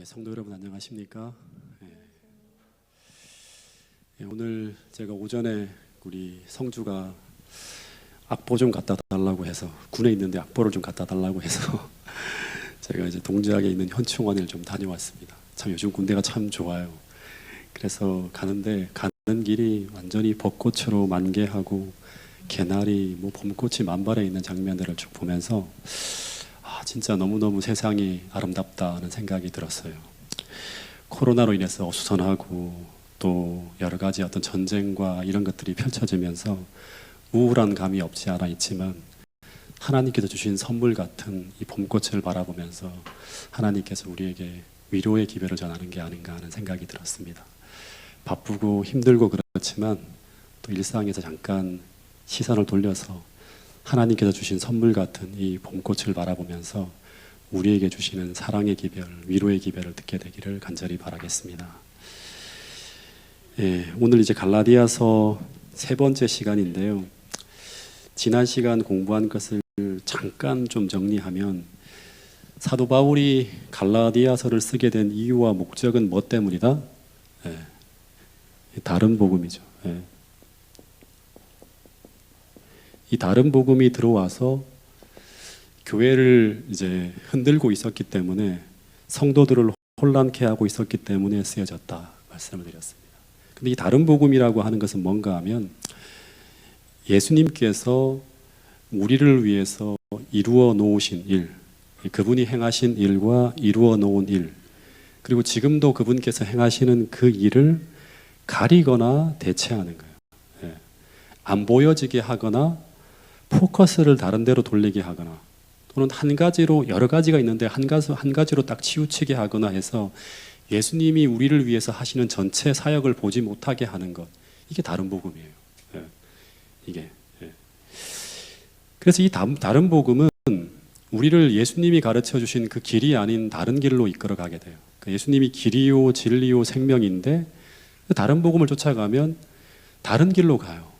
성도 여러분 안녕하십니까? 오늘 제가 오전에 우리 성주가 악보 좀 갖다 달라고 해서 군에 있는데 악보를 좀 갖다 달라고 해서 제가 이제 동작에 있는 현충원을 좀 다녀왔습니다. 참 요즘 군대가 참 좋아요. 그래서 가는데 가는 길이 완전히 벚꽃으로 만개하고 개나리, 봄꽃이 만발해 있는 장면들을 쭉 보면서 진짜 너무너무 세상이 아름답다는 생각이 들었어요. 코로나로 인해서 어수선하고 또 여러 가지 어떤 전쟁과 이런 것들이 펼쳐지면서 우울한 감이 없지 않아 있지만 하나님께서 주신 선물 같은 이 봄꽃을 바라보면서 하나님께서 우리에게 위로의 기별을 전하는 게 아닌가 하는 생각이 들었습니다. 바쁘고 힘들고 그렇지만 또 일상에서 잠깐 시선을 돌려서 하나님께서 주신 선물 같은 이 봄꽃을 바라보면서 우리에게 주시는 사랑의 기별, 위로의 기별을 듣게 되기를 간절히 바라겠습니다. 오늘 이제 갈라디아서 세 번째 시간인데요. 지난 시간 공부한 것을 잠깐 좀 정리하면 사도 바울이 갈라디아서를 쓰게 된 이유와 목적은 뭐 때문이다? 다른 복음이죠. 이 다른 복음이 들어와서 교회를 이제 흔들고 있었기 때문에 성도들을 혼란케 하고 있었기 때문에 쓰여졌다 말씀을 드렸습니다. 근데 이 다른 복음이라고 하는 것은 뭔가 하면 예수님께서 우리를 위해서 이루어 놓으신 일, 그분이 행하신 일과 이루어 놓은 일, 그리고 지금도 그분께서 행하시는 그 일을 가리거나 대체하는 거예요. 안 보여지게 하거나 포커스를 다른 데로 돌리게 하거나 또는 한 가지로 여러 가지가 있는데 한 가지로 딱 치우치게 하거나 해서 예수님이 우리를 위해서 하시는 전체 사역을 보지 못하게 하는 것, 이게 다른 복음이에요. 이게 그래서 이 다른 복음은 우리를 예수님이 가르쳐 주신 그 길이 아닌 다른 길로 이끌어 가게 돼요. 예수님이 길이요 진리요 생명인데 다른 복음을 쫓아가면 다른 길로 가요.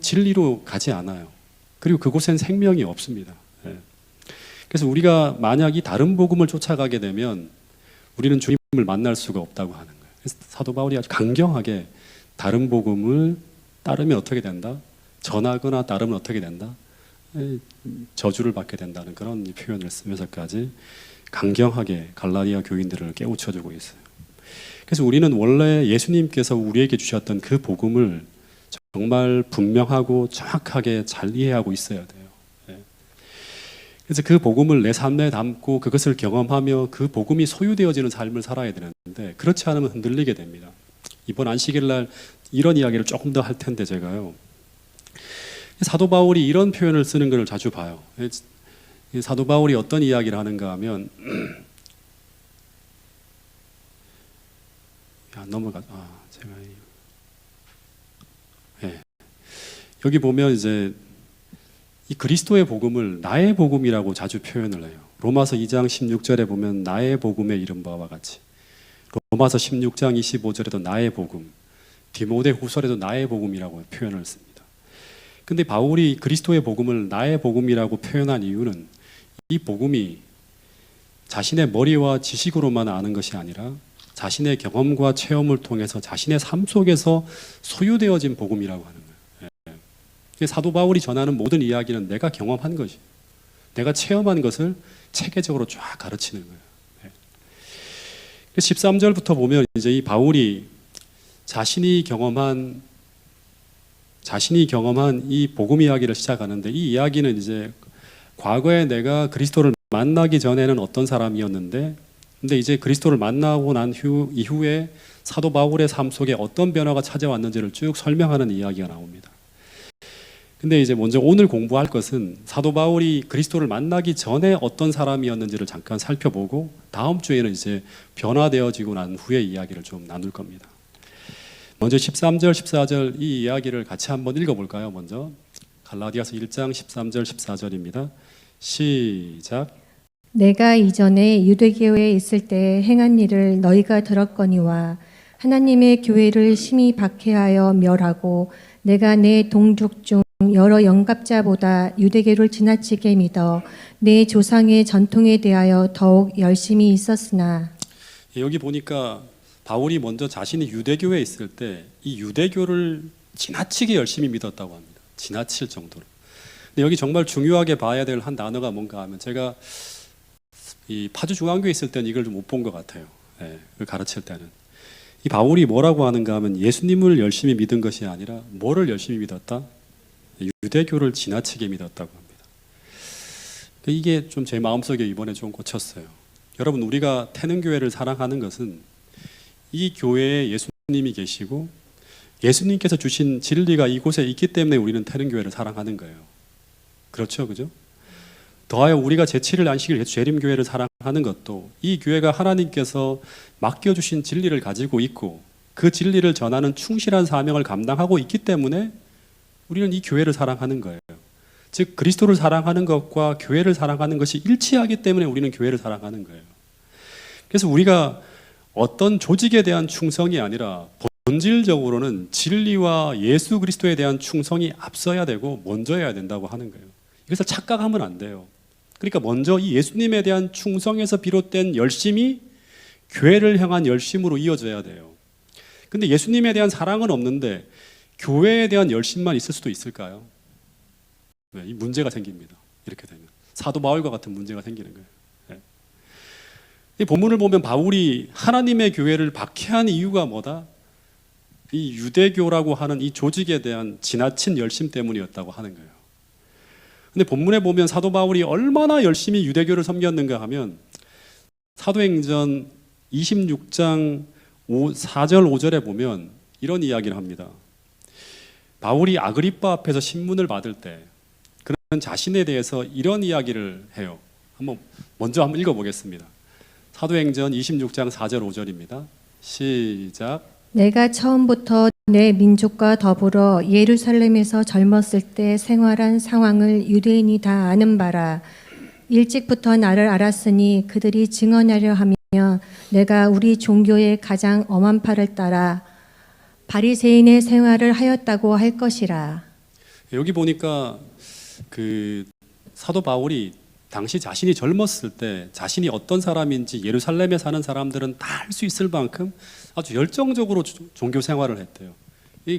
진리로 가지 않아요. 그리고 그곳엔 생명이 없습니다. 그래서 우리가 만약 이 다른 복음을 쫓아가게 되면 우리는 주님을 만날 수가 없다고 하는 거예요. 그래서 사도 바울이 아주 강경하게 다른 복음을 따르면 어떻게 된다? 전하거나 따르면 어떻게 된다? 저주를 받게 된다는 그런 표현을 쓰면서까지 강경하게 갈라디아 교인들을 깨우쳐주고 있어요. 그래서 우리는 원래 예수님께서 우리에게 주셨던 그 복음을 정말 분명하고 정확하게 잘 이해하고 있어야 돼요. 그래서 그 복음을 내 삶에 담고 그것을 경험하며 그 복음이 소유되어지는 삶을 살아야 되는데 그렇지 않으면 흔들리게 됩니다. 이번 안식일 날 이런 이야기를 조금 더 할 텐데 제가요. 사도 바울이 이런 표현을 쓰는 걸 자주 봐요. 사도 바울이 어떤 이야기를 하는가 하면 여기 보면 이제 이 그리스도의 복음을 나의 복음이라고 자주 표현을 해요. 로마서 2장 16절에 보면 나의 복음에 이른 바와 같이, 로마서 16장 25절에도 나의 복음, 디모데 후서에도 나의 복음이라고 표현을 씁니다. 근데 바울이 그리스도의 복음을 나의 복음이라고 표현한 이유는 이 복음이 자신의 머리와 지식으로만 아는 것이 아니라 자신의 경험과 체험을 통해서 자신의 삶 속에서 소유되어진 복음이라고 하는 거예요. 사도 바울이 전하는 모든 이야기는 내가 경험한 것이, 내가 체험한 것을 체계적으로 쫙 가르치는 거예요. 13절부터 보면 이제 이 바울이 자신이 경험한 이 복음 이야기를 시작하는데, 이 이야기는 이제 과거에 내가 그리스도를 만나기 전에는 어떤 사람이었는데, 근데 이제 그리스도를 만나고 난 이후에 사도 바울의 삶 속에 어떤 변화가 찾아왔는지를 쭉 설명하는 이야기가 나옵니다. 근데 이제 먼저 오늘 공부할 것은 사도 바울이 그리스도를 만나기 전에 어떤 사람이었는지를 잠깐 살펴보고 다음 주에는 이제 변화되어지고 난 후의 이야기를 좀 나눌 겁니다. 먼저 13절, 14절 이 이야기를 같이 한번 읽어볼까요? 먼저 갈라디아서 1장 13절, 14절입니다. 시작. 내가 이전에 유대교회에 있을 때 행한 일을 너희가 들었거니와 하나님의 교회를 심히 박해하여 멸하고 내가 내 동족 중 여러 영갑자보다 유대교를 지나치게 믿어 내 조상의 전통에 대하여 더욱 열심히 있었으나. 여기 보니까 바울이 먼저 자신이 유대교에 있을 때 이 유대교를 지나치게 열심히 믿었다고 합니다. 지나칠 정도로. 근데 여기 정말 중요하게 봐야 될 한 단어가 뭔가 하면, 제가 이 파주 중앙교에 있을 때는 이걸 좀 못 본 것 같아요. 그걸 가르칠 때는. 이 바울이 뭐라고 하는가 하면 예수님을 열심히 믿은 것이 아니라 뭐를 열심히 믿었다? 유대교를 지나치게 믿었다고 합니다. 이게 좀 제 마음속에 이번에 좀 꽂혔어요. 여러분, 우리가 태능교회를 사랑하는 것은 이 교회에 예수님이 계시고 예수님께서 주신 진리가 이곳에 있기 때문에 우리는 태능교회를 사랑하는 거예요. 그렇죠, 그죠? 더하여 우리가 제7일 안식일 예수 재림교회를 사랑하는 것도 이 교회가 하나님께서 맡겨주신 진리를 가지고 있고 그 진리를 전하는 충실한 사명을 감당하고 있기 때문에 우리는 이 교회를 사랑하는 거예요. 즉 그리스도를 사랑하는 것과 교회를 사랑하는 것이 일치하기 때문에 우리는 교회를 사랑하는 거예요. 그래서 우리가 어떤 조직에 대한 충성이 아니라 본질적으로는 진리와 예수 그리스도에 대한 충성이 앞서야 되고 먼저여야 된다고 하는 거예요. 이것을 착각하면 안 돼요. 그러니까 먼저 이 예수님에 대한 충성에서 비롯된 열심이 교회를 향한 열심으로 이어져야 돼요. 근데 예수님에 대한 사랑은 없는데 교회에 대한 열심만 있을 수도 있을까요? 이 문제가 생깁니다. 이렇게 되면 사도 바울과 같은 문제가 생기는 거예요. 이 본문을 보면 바울이 하나님의 교회를 박해한 이유가 뭐다? 이 유대교라고 하는 이 조직에 대한 지나친 열심 때문이었다고 하는 거예요. 근데 본문에 보면 사도 바울이 얼마나 열심히 유대교를 섬겼는가 하면 사도행전 26장 4절 5절에 보면 이런 이야기를 합니다. 바울이 아그리빠 앞에서 신문을 받을 때 그는 자신에 대해서 이런 이야기를 해요. 먼저 한번 읽어보겠습니다. 사도행전 26장 4절 5절입니다. 시작. 내가 처음부터 내 민족과 더불어 예루살렘에서 젊었을 때 생활한 상황을 유대인이 다 아는 바라. 일찍부터 나를 알았으니 그들이 증언하려 하며 내가 우리 종교의 가장 엄한 팔을 따라 바리새인의 생활을 하였다고 할 것이라. 여기 보니까 그 사도 바울이 당시 자신이 젊었을 때 자신이 어떤 사람인지 예루살렘에 사는 사람들은 다 알 수 있을 만큼 아주 열정적으로 종교 생활을 했대요.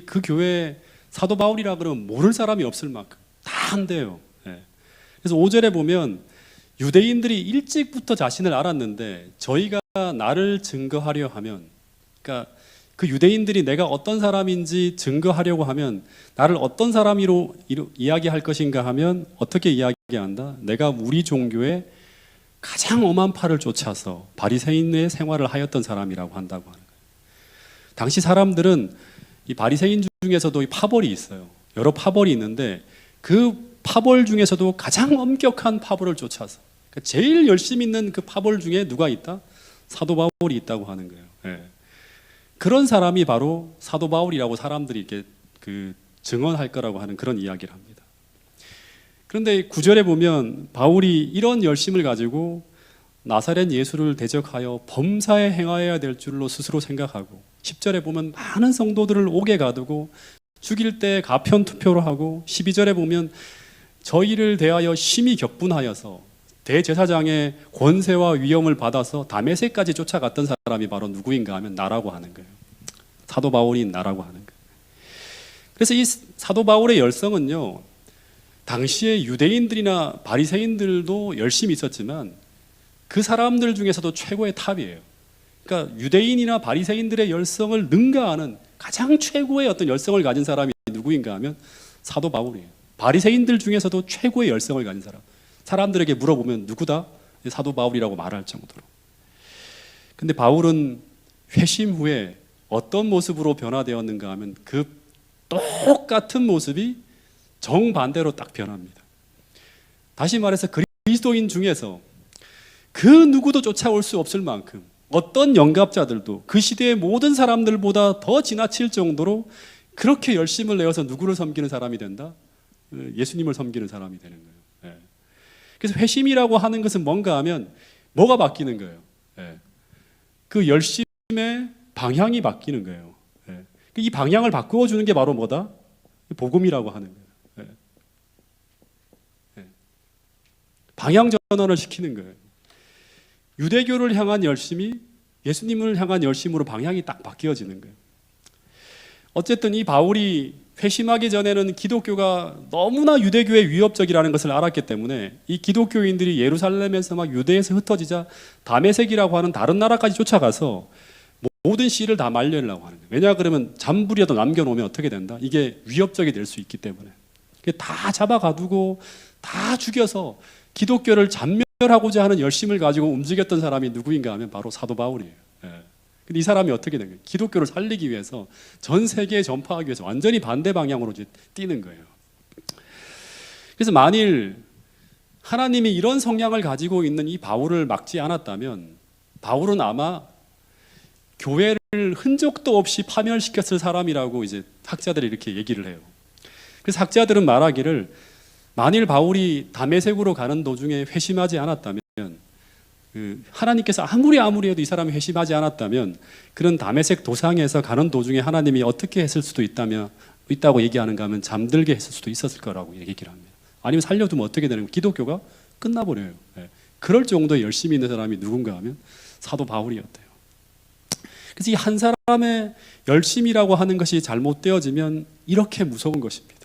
그 교회에 사도 바울이라 그러면 모를 사람이 없을 만큼 다 한대요. 그래서 5절에 보면 유대인들이 일찍부터 자신을 알았는데 저희가 나를 증거하려 하면, 그러니까 그 유대인들이 내가 어떤 사람인지 증거하려고 하면 나를 어떤 사람으로 이야기할 것인가 하면 어떻게 이야기한다? 내가 우리 종교의 가장 엄한 팔을 쫓아서 바리새인의 생활을 하였던 사람이라고 한다고 하는 거예요. 당시 사람들은 이 바리새인 중에서도 이 파벌이 있어요. 여러 파벌이 있는데 그 파벌 중에서도 가장 엄격한 파벌을 쫓아서, 그러니까 제일 열심히 있는 그 파벌 중에 누가 있다? 사도 바울이 있다고 하는 거예요. 그런 사람이 바로 사도 바울이라고 사람들이 이렇게 증언할 거라고 하는 그런 이야기를 합니다. 그런데 9절에 보면 바울이 이런 열심을 가지고 나사렛 예수를 대적하여 범사에 행하여야 될 줄로 스스로 생각하고, 10절에 보면 많은 성도들을 옥에 가두고 죽일 때 가편 투표로 하고, 12절에 보면 저희를 대하여 심히 격분하여서 대제사장의 권세와 위엄을 받아서 다메섹까지 쫓아갔던 사람이 바로 누구인가 하면 나라고 하는 거예요. 사도 바울이 나라고 하는 거예요. 그래서 이 사도 바울의 열성은요, 당시에 유대인들이나 바리새인들도 열심히 있었지만 그 사람들 중에서도 최고의 탑이에요. 그러니까 유대인이나 바리새인들의 열성을 능가하는 가장 최고의 어떤 열성을 가진 사람이 누구인가 하면 사도 바울이에요. 바리새인들 중에서도 최고의 열성을 가진 사람. 사람들에게 물어보면 누구다? 사도 바울이라고 말할 정도로. 근데 바울은 회심 후에 어떤 모습으로 변화되었는가 하면 그 똑같은 모습이 정반대로 딱 변합니다. 다시 말해서 그리스도인 중에서 그 누구도 쫓아올 수 없을 만큼 어떤 영갑자들도 그 시대의 모든 사람들보다 더 지나칠 정도로 그렇게 열심을 내어서 누구를 섬기는 사람이 된다? 예수님을 섬기는 사람이 되는 거예요. 그래서 회심이라고 하는 것은 뭔가 하면 뭐가 바뀌는 거예요. 그 열심의 방향이 바뀌는 거예요. 이 방향을 바꾸어 주는 게 바로 뭐다? 복음이라고 하는 거예요. 방향 전환을 시키는 거예요. 유대교를 향한 열심이 예수님을 향한 열심으로 방향이 딱 바뀌어지는 거예요. 어쨌든 이 바울이 회심하기 전에는 기독교가 너무나 유대교에 위협적이라는 것을 알았기 때문에 이 기독교인들이 예루살렘에서 막 유대에서 흩어지자 다메섹이라고 하는 다른 나라까지 쫓아가서 모든 씨를 다 말리려고 하는 거예요. 왜냐 그러면 잔불이라도 남겨놓으면 어떻게 된다? 이게 위협적이 될 수 있기 때문에 다 잡아가두고 다 죽여서 기독교를 잔멸하고자 하는 열심을 가지고 움직였던 사람이 누구인가 하면 바로 사도 바울이에요. 근데 이 사람이 어떻게 된 거예요? 기독교를 살리기 위해서 전 세계에 전파하기 위해서 완전히 반대 방향으로 이제 뛰는 거예요. 그래서 만일 하나님이 이런 성향을 가지고 있는 이 바울을 막지 않았다면 바울은 아마 교회를 흔적도 없이 파멸시켰을 사람이라고 이제 학자들이 이렇게 얘기를 해요. 그래서 학자들은 말하기를 만일 바울이 다메섹으로 가는 도중에 회심하지 않았다면 하나님께서 아무리 해도 이 사람이 회심하지 않았다면 그런 다메섹 도상에서 가는 도중에 하나님이 어떻게 했을 수도 있다고 얘기하는가 하면 잠들게 했을 수도 있었을 거라고 얘기를 합니다. 아니면 살려두면 어떻게 되는 거예요? 기독교가 끝나버려요. 그럴 정도의 열심히 있는 사람이 누군가 하면 사도 바울이었대요. 그래서 이 한 사람의 열심이라고 하는 것이 잘못되어지면 이렇게 무서운 것입니다.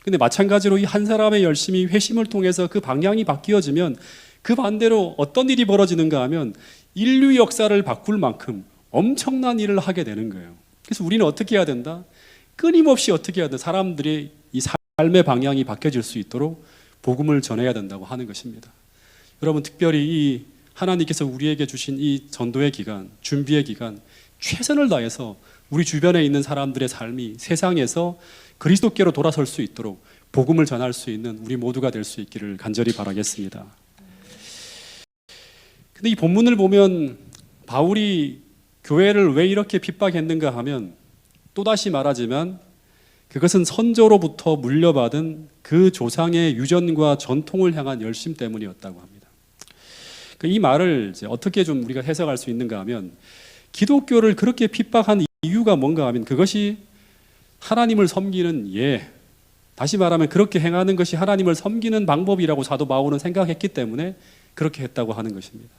근데 마찬가지로 이 한 사람의 열심이 회심을 통해서 그 방향이 바뀌어지면 그 반대로 어떤 일이 벌어지는가 하면 인류 역사를 바꿀 만큼 엄청난 일을 하게 되는 거예요. 그래서 우리는 어떻게 해야 된다? 끊임없이 어떻게 해야 된다? 사람들의 이 삶의 방향이 바뀌어질 수 있도록 복음을 전해야 된다고 하는 것입니다. 여러분 특별히 이 하나님께서 우리에게 주신 이 전도의 기간, 준비의 기간 최선을 다해서 우리 주변에 있는 사람들의 삶이 세상에서 그리스도께로 돌아설 수 있도록 복음을 전할 수 있는 우리 모두가 될 수 있기를 간절히 바라겠습니다. 근데 이 본문을 보면 바울이 교회를 왜 이렇게 핍박했는가 하면 또다시 말하지만 그것은 선조로부터 물려받은 그 조상의 유전과 전통을 향한 열심 때문이었다고 합니다. 이 말을 이제 어떻게 좀 우리가 해석할 수 있는가 하면 기독교를 그렇게 핍박한 이유가 뭔가 하면 그것이 하나님을 섬기는 다시 말하면 그렇게 행하는 것이 하나님을 섬기는 방법이라고 사도 바울은 생각했기 때문에 그렇게 했다고 하는 것입니다.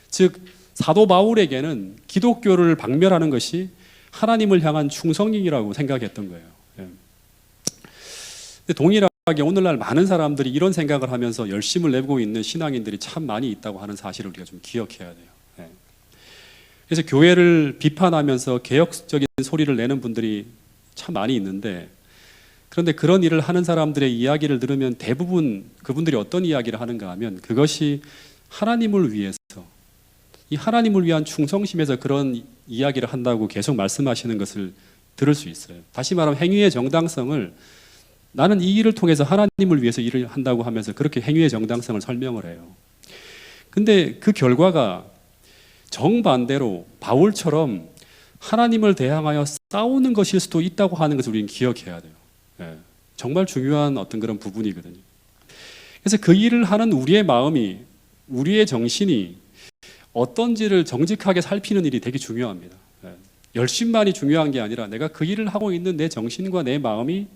즉 사도 바울에게는 기독교를 박멸하는 것이 하나님을 향한 충성이라고 생각했던 거예요. 근데 동일하게 오늘날 많은 사람들이 이런 생각을 하면서 열심을 내고 있는 신앙인들이 참 많이 있다고 하는 사실을 우리가 좀 기억해야 돼요. 그래서 교회를 비판하면서 개혁적인 소리를 내는 분들이 참 많이 있는데 그런데 그런 일을 하는 사람들의 이야기를 들으면 대부분 그분들이 어떤 이야기를 하는가 하면 그것이 하나님을 위해서 이 하나님을 위한 충성심에서 그런 이야기를 한다고 계속 말씀하시는 것을 들을 수 있어요. 다시 말하면 행위의 정당성을 나는 이 일을 통해서 하나님을 위해서 일을 한다고 하면서 그렇게 행위의 정당성을 설명을 해요. 근데 그 결과가 정반대로 바울처럼 하나님을 대항하여 싸우는 것일 수도 있다고 하는 것을 우리는 기억해야 돼요. 정말 중요한 어떤 그런 부분이거든요. 그래서 그 일을 하는 우리의 마음이, 우리의 정신이 어떤지를 정직하게 살피는 일이 되게 중요합니다. 열심만이 중요한 게 아니라 내가 그 일을 하고 있는 내 정신과 내 마음이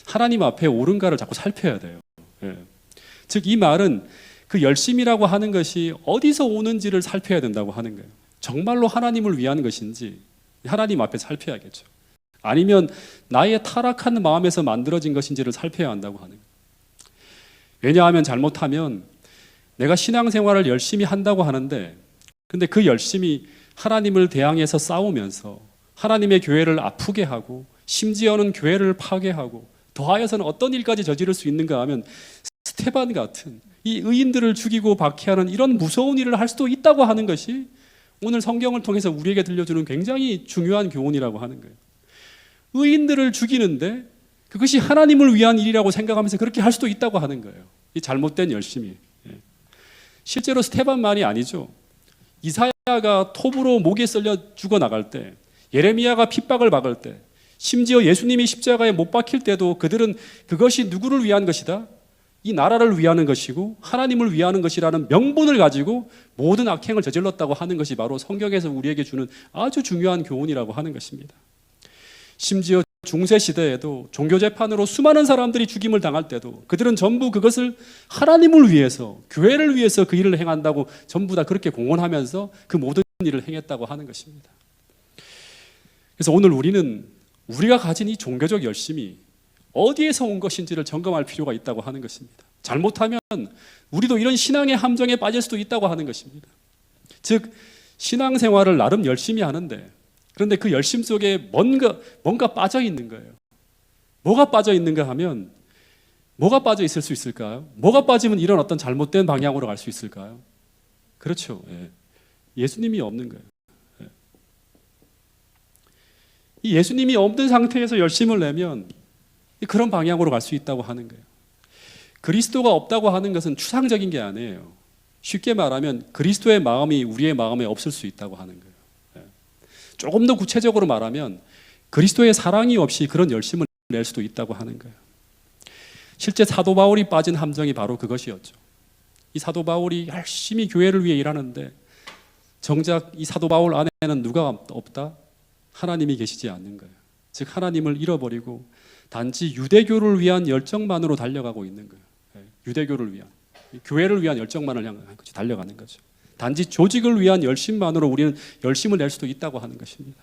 하나님 앞에 옳은가를 자꾸 살펴야 돼요. 즉 이 말은 그 열심이라고 하는 것이 어디서 오는지를 살펴야 된다고 하는 거예요. 정말로 하나님을 위한 것인지 하나님 앞에 살펴야겠죠. 아니면 나의 타락한 마음에서 만들어진 것인지를 살펴야 한다고 하는 거예요. 왜냐하면 잘못하면 내가 신앙생활을 열심히 한다고 하는데 근데 그 열심이 하나님을 대항해서 싸우면서 하나님의 교회를 아프게 하고 심지어는 교회를 파괴하고 더하여서는 어떤 일까지 저지를 수 있는가 하면 스테반 같은 이 의인들을 죽이고 박해하는 이런 무서운 일을 할 수도 있다고 하는 것이 오늘 성경을 통해서 우리에게 들려주는 굉장히 중요한 교훈이라고 하는 거예요. 의인들을 죽이는데 그것이 하나님을 위한 일이라고 생각하면서 그렇게 할 수도 있다고 하는 거예요. 이 잘못된 열심이. 실제로 스테반만이 아니죠. 이사야가 톱으로 목에 썰려 죽어나갈 때, 예레미야가 핍박을 받을 때, 심지어 예수님이 십자가에 못 박힐 때도 그들은 그것이 누구를 위한 것이다? 이 나라를 위하는 것이고 하나님을 위하는 것이라는 명분을 가지고 모든 악행을 저질렀다고 하는 것이 바로 성경에서 우리에게 주는 아주 중요한 교훈이라고 하는 것입니다. 심지어 중세 시대에도 종교 재판으로 수많은 사람들이 죽임을 당할 때도 그들은 전부 그것을 하나님을 위해서, 교회를 위해서 그 일을 행한다고 전부 다 그렇게 공언하면서 그 모든 일을 행했다고 하는 것입니다. 그래서 오늘 우리는 우리가 가진 이 종교적 열심이 어디에서 온 것인지를 점검할 필요가 있다고 하는 것입니다. 잘못하면 우리도 이런 신앙의 함정에 빠질 수도 있다고 하는 것입니다. 즉 신앙생활을 나름 열심히 하는데 그런데 그 열심 속에 뭔가 빠져 있는 거예요. 뭐가 빠져 있는가 하면 뭐가 빠져 있을 수 있을까요? 뭐가 빠지면 이런 어떤 잘못된 방향으로 갈 수 있을까요? 그렇죠. 예수님이 없는 거예요. 이 예수님이 없는 상태에서 열심을 내면 그런 방향으로 갈 수 있다고 하는 거예요. 그리스도가 없다고 하는 것은 추상적인 게 아니에요. 쉽게 말하면 그리스도의 마음이 우리의 마음에 없을 수 있다고 하는 거예요. 조금 더 구체적으로 말하면 그리스도의 사랑이 없이 그런 열심을 낼 수도 있다고 하는 거예요. 실제 사도 바울이 빠진 함정이 바로 그것이었죠. 이 사도 바울이 열심히 교회를 위해 일하는데 정작 이 사도 바울 안에는 누가 없다? 하나님이 계시지 않는 거예요. 즉 하나님을 잃어버리고 단지 유대교를 위한 열정만으로 달려가고 있는 거예요. 유대교를 위한, 교회를 위한 열정만을 향해 달려가는 거죠. 단지 조직을 위한 열심만으로 우리는 열심을 낼 수도 있다고 하는 것입니다.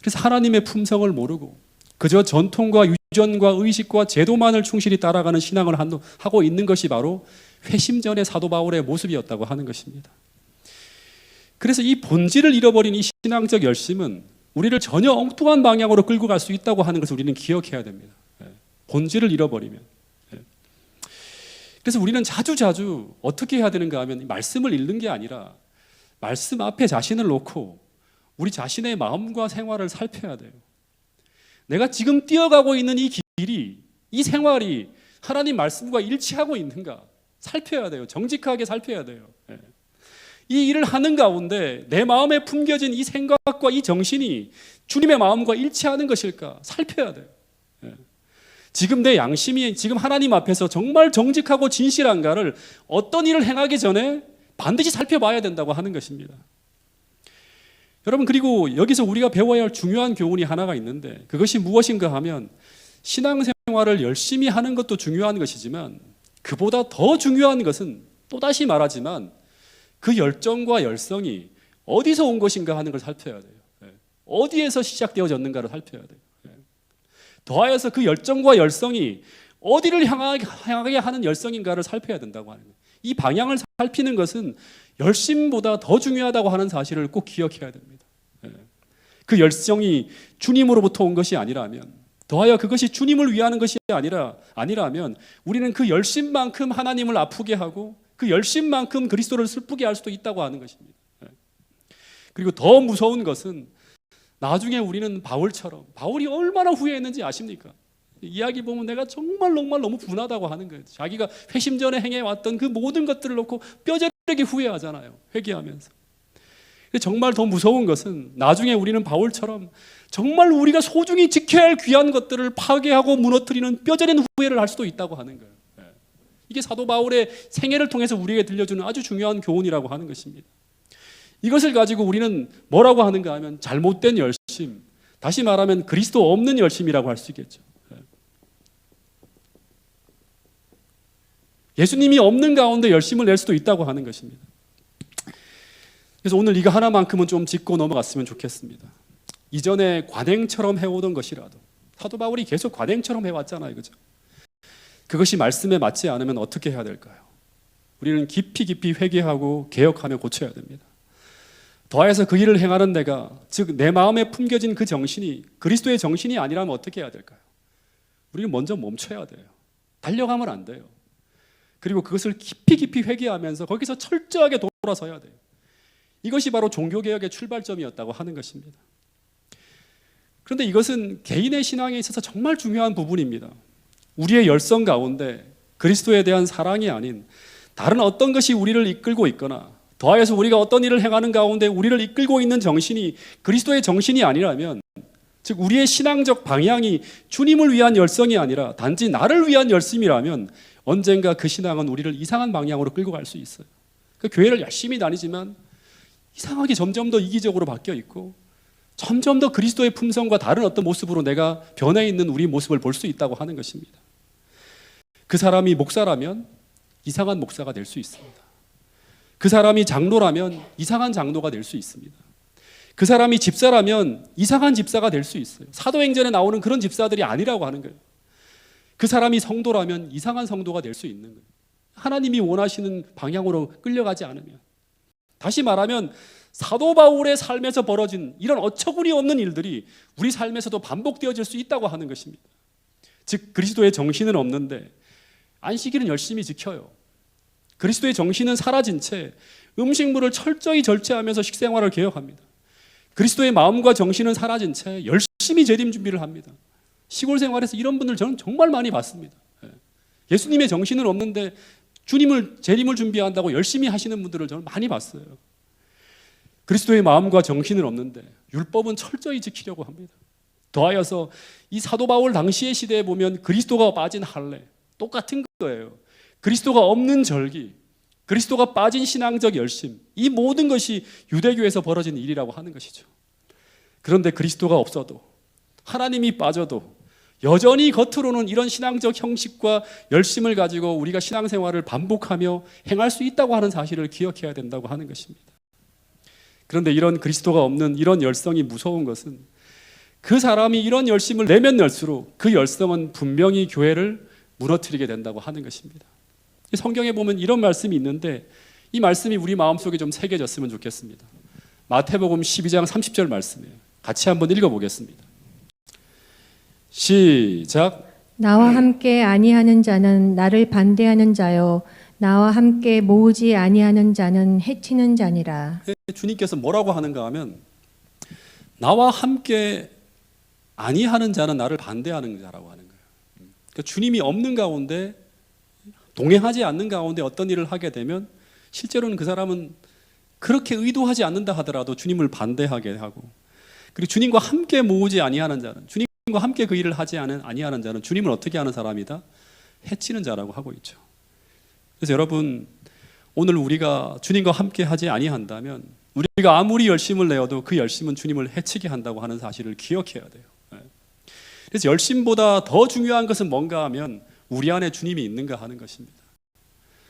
그래서 하나님의 품성을 모르고 그저 전통과 유전과 의식과 제도만을 충실히 따라가는 신앙을 하고 있는 것이 바로 회심전의 사도 바울의 모습이었다고 하는 것입니다. 그래서 이 본질을 잃어버린 이 신앙적 열심은 우리를 전혀 엉뚱한 방향으로 끌고 갈 수 있다고 하는 것을 우리는 기억해야 됩니다. 본질을 잃어버리면. 그래서 우리는 자주 어떻게 해야 되는가 하면 말씀을 읽는 게 아니라 말씀 앞에 자신을 놓고 우리 자신의 마음과 생활을 살펴야 돼요. 내가 지금 뛰어가고 있는 이 길이, 이 생활이 하나님 말씀과 일치하고 있는가 살펴야 돼요. 정직하게 살펴야 돼요. 이 일을 하는 가운데 내 마음에 품겨진 이 생각과 이 정신이 주님의 마음과 일치하는 것일까 살펴야 돼요. 지금 내 양심이 지금 하나님 앞에서 정말 정직하고 진실한가를 어떤 일을 행하기 전에 반드시 살펴봐야 된다고 하는 것입니다. 여러분, 그리고 여기서 우리가 배워야 할 중요한 교훈이 하나가 있는데 그것이 무엇인가 하면 신앙생활을 열심히 하는 것도 중요한 것이지만 그보다 더 중요한 것은 또다시 말하지만 그 열정과 열성이 어디서 온 것인가 하는 걸 살펴야 돼요. 어디에서 시작되어졌는가를 살펴야 돼요. 더하여서 그 열정과 열성이 어디를 향하게 하는 열성인가를 살펴야 된다고 하는 거예요. 이 방향을 살피는 것은 열심보다 더 중요하다고 하는 사실을 꼭 기억해야 됩니다. 그 열정이 주님으로부터 온 것이 아니라면, 더하여 그것이 주님을 위하는 것이 아니라면 우리는 그 열심만큼 하나님을 아프게 하고 그 열심만큼 그리스도를 슬프게 할 수도 있다고 하는 것입니다. 그리고 더 무서운 것은 나중에 우리는 바울이 얼마나 후회했는지 아십니까? 이야기 보면 내가 정말 너무 분하다고 하는 거예요. 자기가 회심 전에 행해왔던 그 모든 것들을 놓고 뼈저리게 후회하잖아요. 회개하면서. 정말 더 무서운 것은 나중에 우리는 바울처럼 정말 우리가 소중히 지켜야 할 귀한 것들을 파괴하고 무너뜨리는 뼈저린 후회를 할 수도 있다고 하는 거예요. 이게 사도 바울의 생애를 통해서 우리에게 들려주는 아주 중요한 교훈이라고 하는 것입니다. 이것을 가지고 우리는 뭐라고 하는가 하면 잘못된 열심, 다시 말하면 그리스도 없는 열심이라고 할 수 있겠죠. 예수님이 없는 가운데 열심을 낼 수도 있다고 하는 것입니다. 그래서 오늘 이거 하나만큼은 좀 짚고 넘어갔으면 좋겠습니다. 이전에 관행처럼 해오던 것이라도 사도 바울이 계속 관행처럼 해왔잖아요. 그죠? 그것이 말씀에 맞지 않으면 어떻게 해야 될까요? 우리는 깊이 회개하고 개혁하며 고쳐야 됩니다. 더해서 그 일을 행하는 내가, 즉 내 마음에 품겨진 그 정신이 그리스도의 정신이 아니라면 어떻게 해야 될까요? 우리는 먼저 멈춰야 돼요. 달려가면 안 돼요. 그리고 그것을 깊이 회개하면서 거기서 철저하게 돌아서야 돼요. 이것이 바로 종교개혁의 출발점이었다고 하는 것입니다. 그런데 이것은 개인의 신앙에 있어서 정말 중요한 부분입니다. 우리의 열성 가운데 그리스도에 대한 사랑이 아닌 다른 어떤 것이 우리를 이끌고 있거나 더하여서 우리가 어떤 일을 행하는 가운데 우리를 이끌고 있는 정신이 그리스도의 정신이 아니라면, 즉 우리의 신앙적 방향이 주님을 위한 열성이 아니라 단지 나를 위한 열심이라면 언젠가 그 신앙은 우리를 이상한 방향으로 끌고 갈 수 있어요. 그 교회를 열심히 다니지만 이상하게 점점 더 이기적으로 바뀌어 있고 점점 더 그리스도의 품성과 다른 어떤 모습으로 내가 변해 있는 우리 모습을 볼 수 있다고 하는 것입니다. 그 사람이 목사라면 이상한 목사가 될 수 있습니다. 그 사람이 장로라면 이상한 장로가 될 수 있습니다. 그 사람이 집사라면 이상한 집사가 될 수 있어요. 사도행전에 나오는 그런 집사들이 아니라고 하는 거예요. 그 사람이 성도라면 이상한 성도가 될 수 있는 거예요. 하나님이 원하시는 방향으로 끌려가지 않으면. 다시 말하면 사도 바울의 삶에서 벌어진 이런 어처구니 없는 일들이 우리 삶에서도 반복되어질 수 있다고 하는 것입니다. 즉 그리스도의 정신은 없는데 안식일은 열심히 지켜요. 그리스도의 정신은 사라진 채 음식물을 철저히 절제하면서 식생활을 개혁합니다. 그리스도의 마음과 정신은 사라진 채 열심히 재림 준비를 합니다. 시골 생활에서 이런 분들 저는 정말 많이 봤습니다. 예수님의 정신은 없는데 주님을 재림을 준비한다고 열심히 하시는 분들을 저는 많이 봤어요. 그리스도의 마음과 정신은 없는데 율법은 철저히 지키려고 합니다. 더하여서 이 사도 바울 당시의 시대에 보면 그리스도가 빠진 할례 똑같은 거예요. 그리스도가 없는 절기, 그리스도가 빠진 신앙적 열심, 이 모든 것이 유대교에서 벌어진 일이라고 하는 것이죠. 그런데 그리스도가 없어도, 하나님이 빠져도 여전히 겉으로는 이런 신앙적 형식과 열심을 가지고 우리가 신앙생활을 반복하며 행할 수 있다고 하는 사실을 기억해야 된다고 하는 것입니다. 그런데 이런 그리스도가 없는 이런 열성이 무서운 것은 그 사람이 이런 열심을 내면 낼수록 그 열성은 분명히 교회를 무너뜨리게 된다고 하는 것입니다. 성경에 보면 이런 말씀이 있는데 이 말씀이 우리 마음속에 좀 새겨졌으면 좋겠습니다. 마태복음 12장 30절 말씀이에요. 같이 한번 읽어보겠습니다. 시작. 나와 함께 아니하는 자는 나를 반대하는 자요 나와 함께 모으지 아니하는 자는 해치는 자니라. 주님께서 뭐라고 하는가 하면 나와 함께 아니하는 자는 나를 반대하는 자라고 하는 거예요. 그러니까 주님이 없는 가운데 동행하지 않는 가운데 어떤 일을 하게 되면 실제로는 그 사람은 그렇게 의도하지 않는다 하더라도 주님을 반대하게 하고, 그리고 주님과 함께 모으지 아니하는 자는, 주님과 함께 그 일을 하지 아니하는 자는 주님을 어떻게 하는 사람이다? 해치는 자라고 하고 있죠. 그래서 여러분, 오늘 우리가 주님과 함께 하지 아니한다면 우리가 아무리 열심을 내어도 그 열심은 주님을 해치게 한다고 하는 사실을 기억해야 돼요. 그래서 열심보다 더 중요한 것은 뭔가 하면 우리 안에 주님이 있는가 하는 것입니다.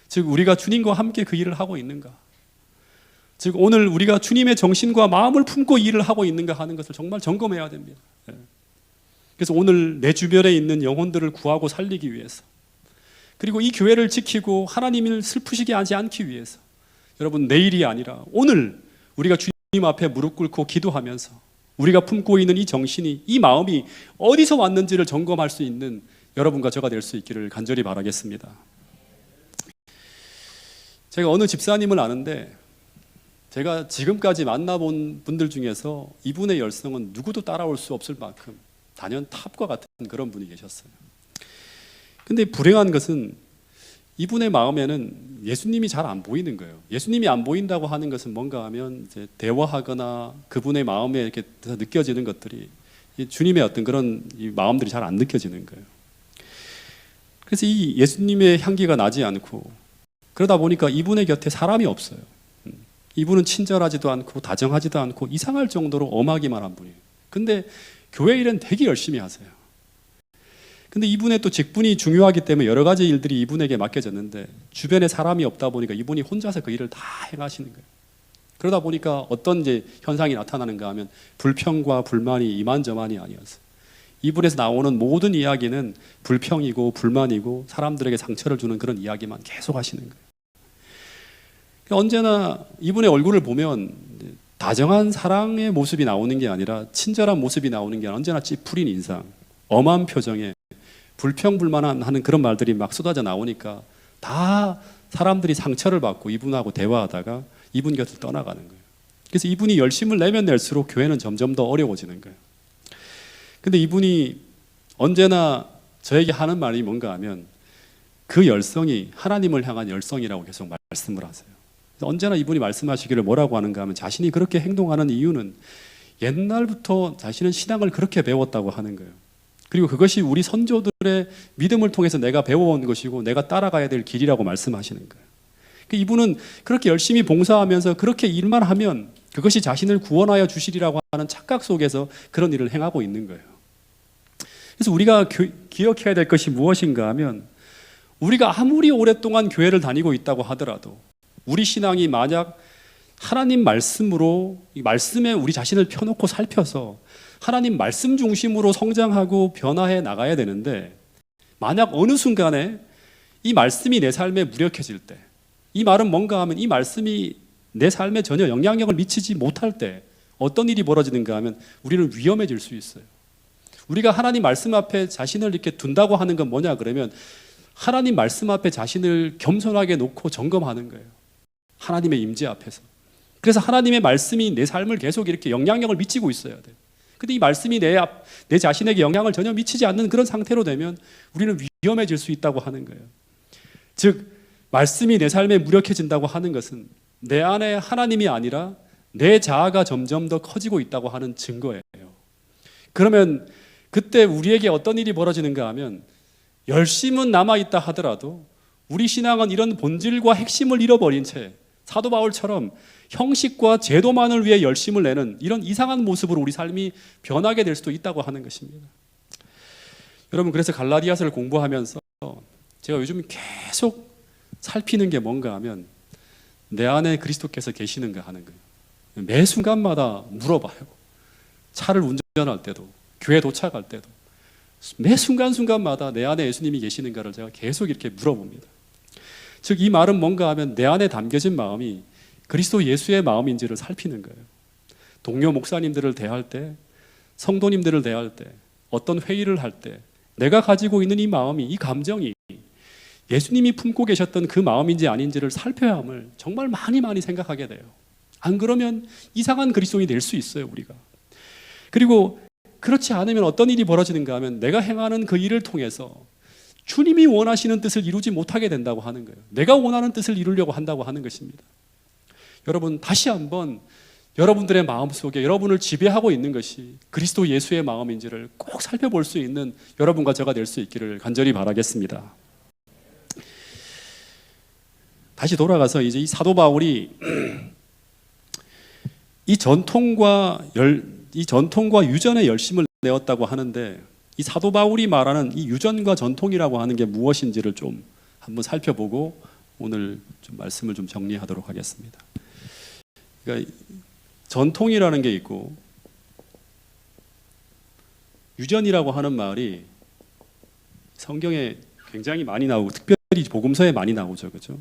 즉 우리가 주님과 함께 그 일을 하고 있는가, 즉 오늘 우리가 주님의 정신과 마음을 품고 일을 하고 있는가 하는 것을 정말 점검해야 됩니다. 그래서 오늘 내 주변에 있는 영혼들을 구하고 살리기 위해서, 그리고 이 교회를 지키고 하나님을 슬프시게 하지 않기 위해서 여러분, 내일이 아니라 오늘 우리가 주님 앞에 무릎 꿇고 기도하면서 우리가 품고 있는 이 정신이, 이 마음이 어디서 왔는지를 점검할 수 있는 여러분과 저가 될 수 있기를 간절히 바라겠습니다. 제가 어느 집사님을 아는데 제가 지금까지 만나본 분들 중에서 이분의 열성은 누구도 따라올 수 없을 만큼 단연 탑과 같은 그런 분이 계셨어요. 근데 불행한 것은 이분의 마음에는 예수님이 잘 안 보이는 거예요. 예수님이 안 보인다고 하는 것은 뭔가 하면 이제 대화하거나 그분의 마음에 이렇게 느껴지는 것들이 주님의 어떤 그런 이 마음들이 잘 안 느껴지는 거예요. 그래서 이 예수님의 향기가 나지 않고, 그러다 보니까 이분의 곁에 사람이 없어요. 이분은 친절하지도 않고 다정하지도 않고 이상할 정도로 엄하기만 한 분이에요. 근데 교회 일은 되게 열심히 하세요. 근데 이분의 또 직분이 중요하기 때문에 여러 가지 일들이 이분에게 맡겨졌는데 주변에 사람이 없다 보니까 이분이 혼자서 그 일을 다 행하시는 거예요. 그러다 보니까 어떤 이제 현상이 나타나는가 하면 불평과 불만이 이만저만이 아니었어요. 이분에서 나오는 모든 이야기는 불평이고 불만이고 사람들에게 상처를 주는 그런 이야기만 계속 하시는 거예요. 언제나 이분의 얼굴을 보면 다정한 사랑의 모습이 나오는 게 아니라 친절한 모습이 나오는 게 아니라 언제나 찌푸린 인상, 엄한 표정에 불평불만하는 그런 말들이 막 쏟아져 나오니까 다 사람들이 상처를 받고 이분하고 대화하다가 이분 곁을 떠나가는 거예요. 그래서 이분이 열심을 내면 낼수록 교회는 점점 더 어려워지는 거예요. 근데 이분이 언제나 저에게 하는 말이 뭔가 하면 그 열성이 하나님을 향한 열성이라고 계속 말씀을 하세요. 언제나 이분이 말씀하시기를 뭐라고 하는가 하면 자신이 그렇게 행동하는 이유는 옛날부터 자신은 신앙을 그렇게 배웠다고 하는 거예요. 그리고 그것이 우리 선조들의 믿음을 통해서 내가 배워온 것이고 내가 따라가야 될 길이라고 말씀하시는 거예요. 이분은 그렇게 열심히 봉사하면서 그렇게 일만 하면 그것이 자신을 구원하여 주시리라고 하는 착각 속에서 그런 일을 행하고 있는 거예요. 그래서 우리가 기억해야 될 것이 무엇인가 하면, 우리가 아무리 오랫동안 교회를 다니고 있다고 하더라도 우리 신앙이 만약 하나님 말씀으로, 이 말씀에 우리 자신을 펴놓고 살펴서 하나님 말씀 중심으로 성장하고 변화해 나가야 되는데, 만약 어느 순간에 이 말씀이 내 삶에 무력해질 때, 이 말은 뭔가 하면 이 말씀이 내 삶에 전혀 영향력을 미치지 못할 때 어떤 일이 벌어지는가 하면 우리는 위험해질 수 있어요. 우리가 하나님 말씀 앞에 자신을 이렇게 둔다고 하는 건 뭐냐 그러면, 하나님 말씀 앞에 자신을 겸손하게 놓고 점검하는 거예요. 하나님의 임재 앞에서. 그래서 하나님의 말씀이 내 삶을 계속 이렇게 영향력을 미치고 있어야 돼요. 근데 이 말씀이 내 자신에게 영향을 전혀 미치지 않는 그런 상태로 되면 우리는 위험해질 수 있다고 하는 거예요. 즉, 말씀이 내 삶에 무력해진다고 하는 것은 내 안에 하나님이 아니라 내 자아가 점점 더 커지고 있다고 하는 증거예요. 그러면 그때 우리에게 어떤 일이 벌어지는가 하면, 열심은 남아있다 하더라도 우리 신앙은 이런 본질과 핵심을 잃어버린 채 사도 바울처럼 형식과 제도만을 위해 열심을 내는 이런 이상한 모습으로 우리 삶이 변하게 될 수도 있다고 하는 것입니다. 여러분, 그래서 갈라디아서를 공부하면서 제가 요즘 계속 살피는 게 뭔가 하면, 내 안에 그리스도께서 계시는가 하는 거예요. 매 순간마다 물어봐요. 차를 운전할 때도, 교회 도착할 때도, 매 순간순간마다 내 안에 예수님이 계시는가를 제가 계속 이렇게 물어봅니다. 즉, 이 말은 뭔가 하면 내 안에 담겨진 마음이 그리스도 예수의 마음인지를 살피는 거예요. 동료 목사님들을 대할 때, 성도님들을 대할 때, 어떤 회의를 할 때 내가 가지고 있는 이 마음이, 이 감정이 예수님이 품고 계셨던 그 마음인지 아닌지를 살펴야 함을 정말 많이 생각하게 돼요. 안 그러면 이상한 그리스도인이 될 수 있어요, 우리가. 그리고 그렇지 않으면 어떤 일이 벌어지는가 하면, 내가 행하는 그 일을 통해서 주님이 원하시는 뜻을 이루지 못하게 된다고 하는 거예요. 내가 원하는 뜻을 이루려고 한다고 하는 것입니다. 여러분, 다시 한번 여러분들의 마음속에 여러분을 지배하고 있는 것이 그리스도 예수의 마음인지를 꼭 살펴볼 수 있는 여러분과 제가 될 수 있기를 간절히 바라겠습니다. 다시 돌아가서 이제 이 사도 바울이 이 전통과 유전의 열심을 내었다고 하는데, 이 사도 바울이 말하는 이 유전과 전통이라고 하는 게 무엇인지를 좀 한번 살펴보고 오늘 좀 말씀을 좀 정리하도록 하겠습니다. 그러니까 전통이라는 게 있고 유전이라고 하는 말이 성경에 굉장히 많이 나오고 특별히 복음서에 많이 나오죠, 그렇죠?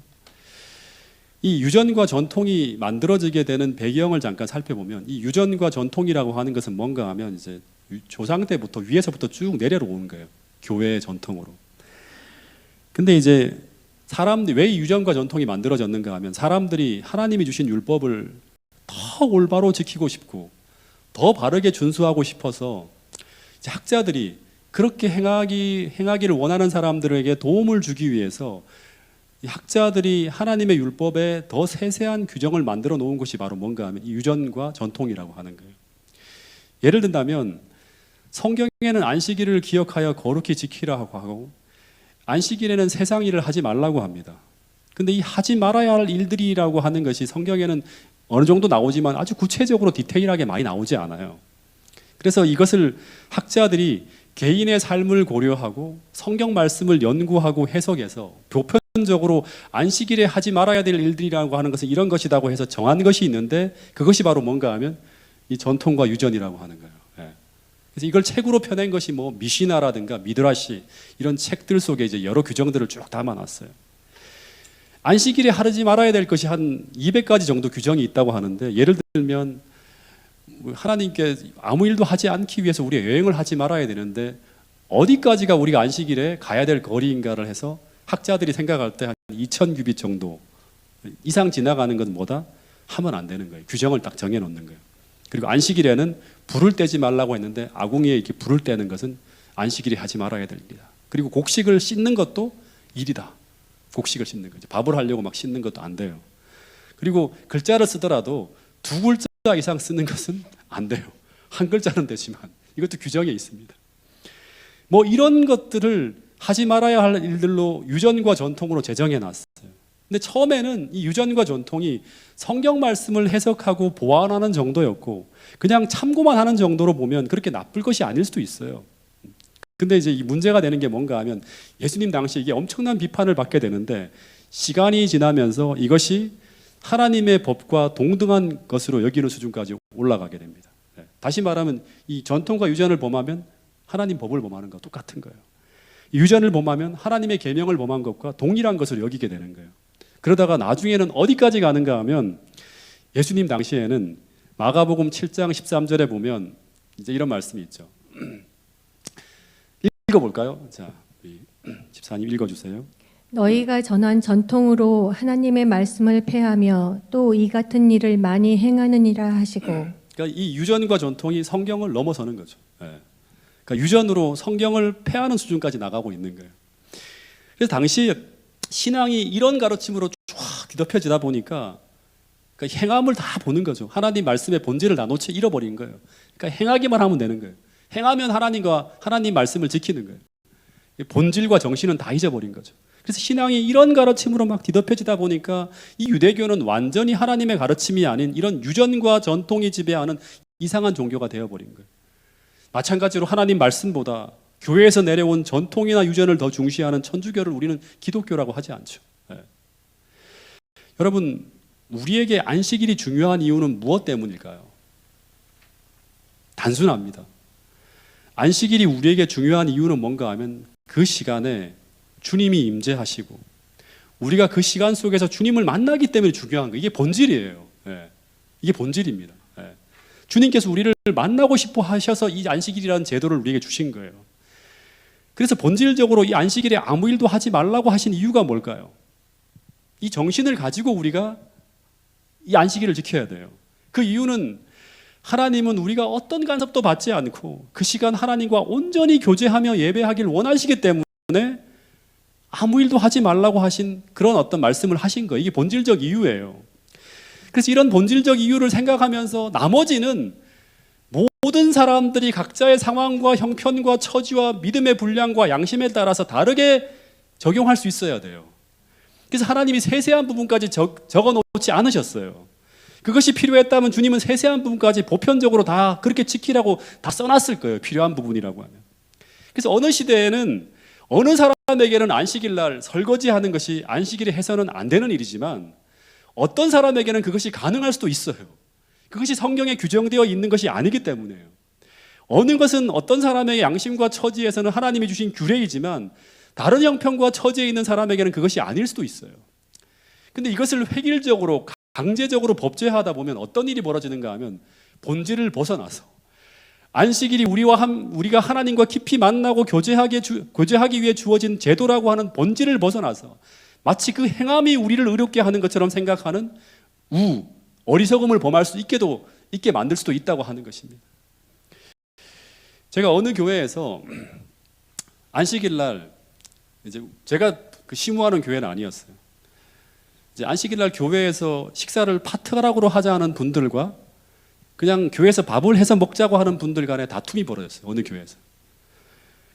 이 유전과 전통이 만들어지게 되는 배경을 잠깐 살펴보면, 이 유전과 전통이라고 하는 것은 뭔가 하면 이제 조상 때부터 위에서부터 쭉 내려오는 거예요. 교회의 전통으로. 근데 이제 사람들이 왜 이 유전과 전통이 만들어졌는가 하면, 사람들이 하나님이 주신 율법을 더 올바로 지키고 싶고 더 바르게 준수하고 싶어서 이제 학자들이 그렇게 행하기를 원하는 사람들에게 도움을 주기 위해서 이 학자들이 하나님의 율법에 더 세세한 규정을 만들어 놓은 것이 바로 뭔가 하면 이 유전과 전통이라고 하는 거예요. 예를 든다면 성경에는 안식일을 기억하여 거룩히 지키라고 하고, 안식일에는 세상 일을 하지 말라고 합니다. 근데 이 하지 말아야 할 일들이라고 하는 것이 성경에는 어느 정도 나오지만 아주 구체적으로 디테일하게 많이 나오지 않아요. 그래서 이것을 학자들이 개인의 삶을 고려하고 성경 말씀을 연구하고 해석해서 보편적으로 안식일에 하지 말아야 될 일들이라고 하는 것은 이런 것이라고 해서 정한 것이 있는데, 그것이 바로 뭔가 하면 이 전통과 유전이라고 하는 거예요. 그래서 이걸 책으로 펴낸 것이 뭐 미시나라든가 미드라시 이런 책들 속에 이제 여러 규정들을 쭉 담아놨어요. 안식일에 하지 말아야 될 것이 한 200가지 정도 규정이 있다고 하는데, 예를 들면 하나님께 아무 일도 하지 않기 위해서 우리가 여행을 하지 말아야 되는데 어디까지가 우리가 안식일에 가야 될 거리인가를 해서 학자들이 생각할 때 한 2000규빗 정도 이상 지나가는 건 뭐다? 하면 안 되는 거예요. 규정을 딱 정해놓는 거예요. 그리고 안식일에는 불을 떼지 말라고 했는데 아궁이에 이렇게 불을 떼는 것은 안식일에 하지 말아야 될 일이다. 그리고 곡식을 씻는 것도 일이다. 곡식을 씻는 거죠. 밥을 하려고 막 씻는 것도 안 돼요. 그리고 글자를 쓰더라도 2글자 이상 쓰는 것은 안 돼요. 한 글자는 되지만 이것도 규정에 있습니다. 뭐 이런 것들을 하지 말아야 할 일들로 유전과 전통으로 제정해 놨어요. 근데 처음에는 이 유전과 전통이 성경 말씀을 해석하고 보완하는 정도였고 그냥 참고만 하는 정도로 보면 그렇게 나쁠 것이 아닐 수도 있어요. 근데 이제 이 문제가 되는 게 뭔가 하면 예수님 당시 이게 엄청난 비판을 받게 되는데 시간이 지나면서 이것이 하나님의 법과 동등한 것으로 여기는 수준까지 올라가게 됩니다. 다시 말하면 이 전통과 유전을 범하면 하나님 법을 범하는 것 똑같은 거예요. 유전을 범하면 하나님의 계명을 범한 것과 동일한 것을 여기게 되는 거예요. 그러다가 나중에는 어디까지 가는가 하면 예수님 당시에는 마가복음 7장 13절에 보면 이제 이런 말씀이 있죠. 읽어볼까요? 자, 우리 집사님 읽어주세요. 너희가 전한 전통으로 하나님의 말씀을 폐하며 또 이 같은 일을 많이 행하느니라 하시고. 그러니까 이 유전과 전통이 성경을 넘어서는 거죠. 그러니까 유전으로 성경을 폐하는 수준까지 나가고 있는 거예요. 그래서 당시 신앙이 이런 가르침으로 쫙 뒤덮여지다 보니까 그러니까 행함을 다 보는 거죠. 하나님 말씀의 본질을 나눠채 잃어버린 거예요. 그러니까 행하기만 하면 되는 거예요. 행하면 하나님과 하나님 말씀을 지키는 거예요. 본질과 정신은 다 잊어버린 거죠. 그래서 신앙이 이런 가르침으로 막 뒤덮여지다 보니까 이 유대교는 완전히 하나님의 가르침이 아닌 이런 유전과 전통이 지배하는 이상한 종교가 되어버린 거예요. 마찬가지로 하나님 말씀보다 교회에서 내려온 전통이나 유전을 더 중시하는 천주교를 우리는 기독교라고 하지 않죠. 여러분, 우리에게 안식일이 중요한 이유는 무엇 때문일까요? 단순합니다. 안식일이 우리에게 중요한 이유는 뭔가 하면 그 시간에 주님이 임재하시고 우리가 그 시간 속에서 주님을 만나기 때문에 중요한 거예요. 이게 본질이에요. 이게 본질입니다. 주님께서 우리를 만나고 싶어 하셔서 이 안식일이라는 제도를 우리에게 주신 거예요. 그래서 본질적으로 이 안식일에 아무 일도 하지 말라고 하신 이유가 뭘까요? 이 정신을 가지고 우리가 이 안식일을 지켜야 돼요. 그 이유는 하나님은 우리가 어떤 간섭도 받지 않고 그 시간 하나님과 온전히 교제하며 예배하길 원하시기 때문에 아무 일도 하지 말라고 하신 그런 어떤 말씀을 하신 거예요. 이게 본질적 이유예요. 그래서 이런 본질적 이유를 생각하면서 나머지는 모든 사람들이 각자의 상황과 형편과 처지와 믿음의 분량과 양심에 따라서 다르게 적용할 수 있어야 돼요. 그래서 하나님이 세세한 부분까지 적어놓지 않으셨어요. 그것이 필요했다면 주님은 세세한 부분까지 보편적으로 다 그렇게 지키라고 다 써놨을 거예요. 필요한 부분이라고 하면. 그래서 어느 시대에는 어느 사람에게는 안식일 날 설거지하는 것이 안식일에 해서는 안 되는 일이지만 어떤 사람에게는 그것이 가능할 수도 있어요. 그것이 성경에 규정되어 있는 것이 아니기 때문에요. 어느 것은 어떤 사람의 양심과 처지에서는 하나님이 주신 규례이지만 다른 형편과 처지에 있는 사람에게는 그것이 아닐 수도 있어요. 근데 이것을 획일적으로 강제적으로 법제하다 보면 어떤 일이 벌어지는가 하면 본질을 벗어나서 안식일이 우리가 하나님과 깊이 만나고 교제하기 위해 주어진 제도라고 하는 본질을 벗어나서 마치 그 행함이 우리를 의롭게 하는 것처럼 생각하는 어리석음을 범할 수 있게 만들 수도 있다고 하는 것입니다. 제가 어느 교회에서 안식일 날 이제 제가 그 심우하는 교회는 아니었어요. 이제 안식일 날 교회에서 식사를 파트라고로 하자는 분들과 그냥 교회에서 밥을 해서 먹자고 하는 분들 간에 다툼이 벌어졌어요. 어느 교회에서.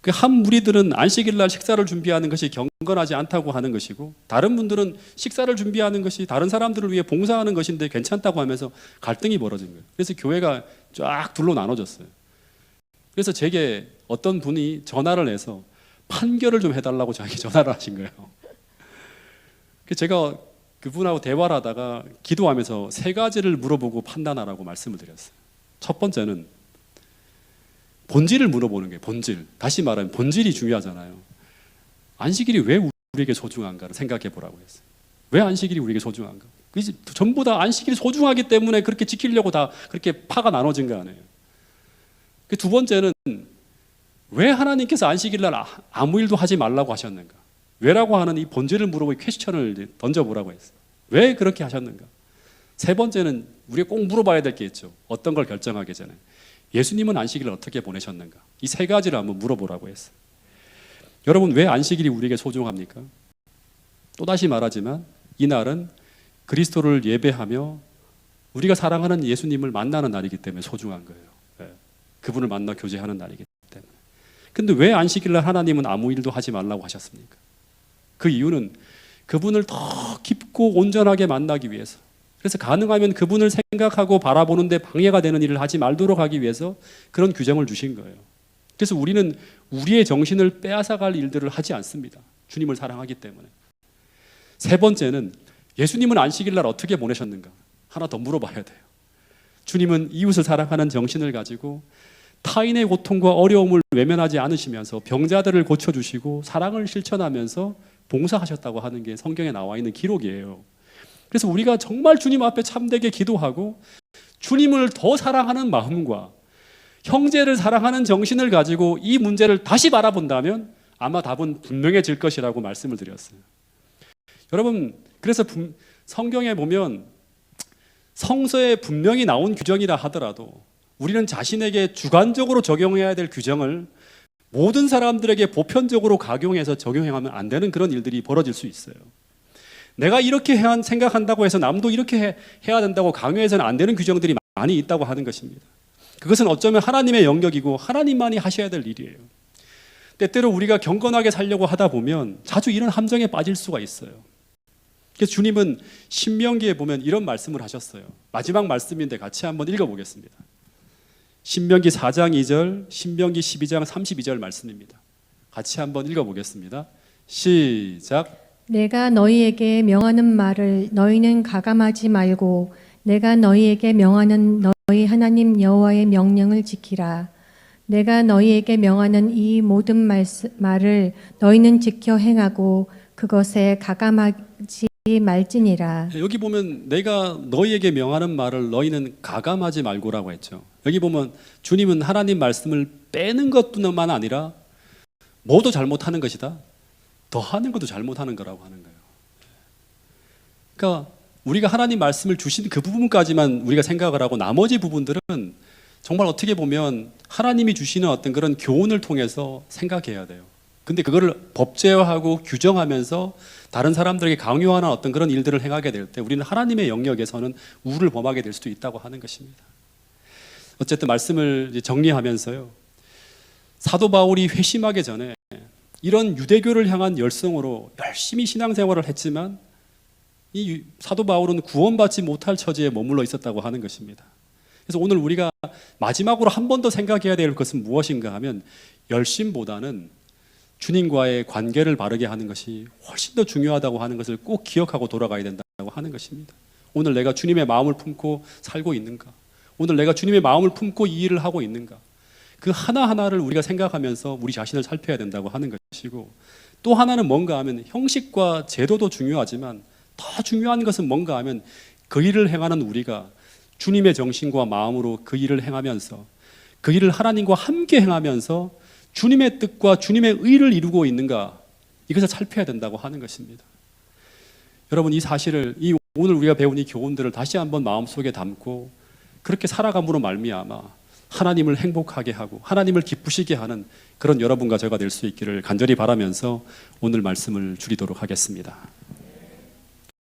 그 한 무리들은 안식일 날 식사를 준비하는 것이 경건하지 않다고 하는 것이고 다른 분들은 식사를 준비하는 것이 다른 사람들을 위해 봉사하는 것인데 괜찮다고 하면서 갈등이 벌어진 거예요. 그래서 교회가 쫙 둘로 나눠졌어요. 그래서 제게 어떤 분이 전화를 해서 판결을 좀 해달라고 저에게 전화를 하신 거예요. 그래서 제가 그분하고 대화를 하다가 기도하면서 3가지를 물어보고 판단하라고 말씀을 드렸어요. 첫 번째는 본질을 물어보는 거예요. 본질. 다시 말하면 본질이 중요하잖아요. 안식일이 왜 우리에게 소중한가를 생각해 보라고 했어요. 왜 안식일이 우리에게 소중한가? 전부 다 안식일이 소중하기 때문에 그렇게 지키려고 다 그렇게 파가 나눠진 거 아니에요. 두 번째는 왜 하나님께서 안식일 날 아무 일도 하지 말라고 하셨는가? 왜라고 하는 이 본질을 물어보고 퀘스천을 던져보라고 했어요. 왜 그렇게 하셨는가? 세 번째는 우리가 꼭 물어봐야 될 게 있죠. 어떤 걸 결정하기 전에. 예수님은 안식일을 어떻게 보내셨는가? 이 3가지를 한번 물어보라고 했어요. 여러분, 왜 안식일이 우리에게 소중합니까? 또다시 말하지만 이날은 그리스도를 예배하며 우리가 사랑하는 예수님을 만나는 날이기 때문에 소중한 거예요. 그분을 만나 교제하는 날이기 때문에. 근데 왜 안식일 날 하나님은 아무 일도 하지 말라고 하셨습니까? 그 이유는 그분을 더 깊고 온전하게 만나기 위해서, 그래서 가능하면 그분을 생각하고 바라보는데 방해가 되는 일을 하지 말도록 하기 위해서 그런 규정을 주신 거예요. 그래서 우리는 우리의 정신을 빼앗아갈 일들을 하지 않습니다. 주님을 사랑하기 때문에. 세 번째는 예수님은 안식일 날 어떻게 보내셨는가? 하나 더 물어봐야 돼요. 주님은 이웃을 사랑하는 정신을 가지고 타인의 고통과 어려움을 외면하지 않으시면서 병자들을 고쳐주시고 사랑을 실천하면서 봉사하셨다고 하는 게 성경에 나와 있는 기록이에요. 그래서 우리가 정말 주님 앞에 참되게 기도하고 주님을 더 사랑하는 마음과 형제를 사랑하는 정신을 가지고 이 문제를 다시 바라본다면 아마 답은 분명해질 것이라고 말씀을 드렸어요. 여러분, 그래서 성경에 보면 성서에 분명히 나온 규정이라 하더라도 우리는 자신에게 주관적으로 적용해야 될 규정을 모든 사람들에게 보편적으로 각용해서 적용하면 안 되는 그런 일들이 벌어질 수 있어요. 내가 이렇게 생각한다고 해서 남도 이렇게 해야 된다고 강요해서는 안 되는 규정들이 많이 있다고 하는 것입니다. 그것은 어쩌면 하나님의 영역이고 하나님만이 하셔야 될 일이에요. 때때로 우리가 경건하게 살려고 하다 보면 자주 이런 함정에 빠질 수가 있어요. 그래서 주님은 신명기에 보면 이런 말씀을 하셨어요. 마지막 말씀인데 같이 한번 읽어보겠습니다. 신명기 4장 2절, 신명기 12장 32절 말씀입니다. 같이 한번 읽어보겠습니다. 시작. 내가 너희에게 명하는 말을 너희는 가감하지 말고 내가 너희에게 명하는 너희 하나님 여호와의 명령을 지키라. 내가 너희에게 명하는 이 모든 말을 너희는 지켜 행하고 그것에 가감하지 말지니라. 여기 보면 내가 너희에게 명하는 말을 너희는 가감하지 말고라고 했죠. 여기 보면 주님은 하나님 말씀을 빼는 것뿐만 아니라 모두 잘못하는 것이다, 더하는 것도 잘못하는 거라고 하는 거예요. 그러니까 우리가 하나님 말씀을 주신 그 부분까지만 우리가 생각을 하고 나머지 부분들은 정말 어떻게 보면 하나님이 주시는 어떤 그런 교훈을 통해서 생각해야 돼요. 근데 그거를 법제화하고 규정하면서 다른 사람들에게 강요하는 어떤 그런 일들을 행하게 될 때 우리는 하나님의 영역에서는 우를 범하게 될 수도 있다고 하는 것입니다. 어쨌든 말씀을 정리하면서요, 사도 바울이 회심하기 전에 이런 유대교를 향한 열성으로 열심히 신앙생활을 했지만 이 사도 바울은 구원받지 못할 처지에 머물러 있었다고 하는 것입니다. 그래서 오늘 우리가 마지막으로 한 번 더 생각해야 될 것은 무엇인가 하면 열심보다는 주님과의 관계를 바르게 하는 것이 훨씬 더 중요하다고 하는 것을 꼭 기억하고 돌아가야 된다고 하는 것입니다. 오늘 내가 주님의 마음을 품고 살고 있는가? 오늘 내가 주님의 마음을 품고 이 일을 하고 있는가? 그 하나하나를 우리가 생각하면서 우리 자신을 살펴야 된다고 하는 것이고, 또 하나는 뭔가 하면 형식과 제도도 중요하지만 더 중요한 것은 뭔가 하면 그 일을 행하는 우리가 주님의 정신과 마음으로 그 일을 행하면서 그 일을 하나님과 함께 행하면서 주님의 뜻과 주님의 의를 이루고 있는가, 이것을 살펴야 된다고 하는 것입니다. 여러분, 이 사실을, 이 오늘 우리가 배운 이 교훈들을 다시 한번 마음속에 담고 그렇게 살아감으로 말미암아 하나님을 행복하게 하고 하나님을 기쁘시게 하는 그런 여러분과 제가 될 수 있기를 간절히 바라면서 오늘 말씀을 줄이도록 하겠습니다.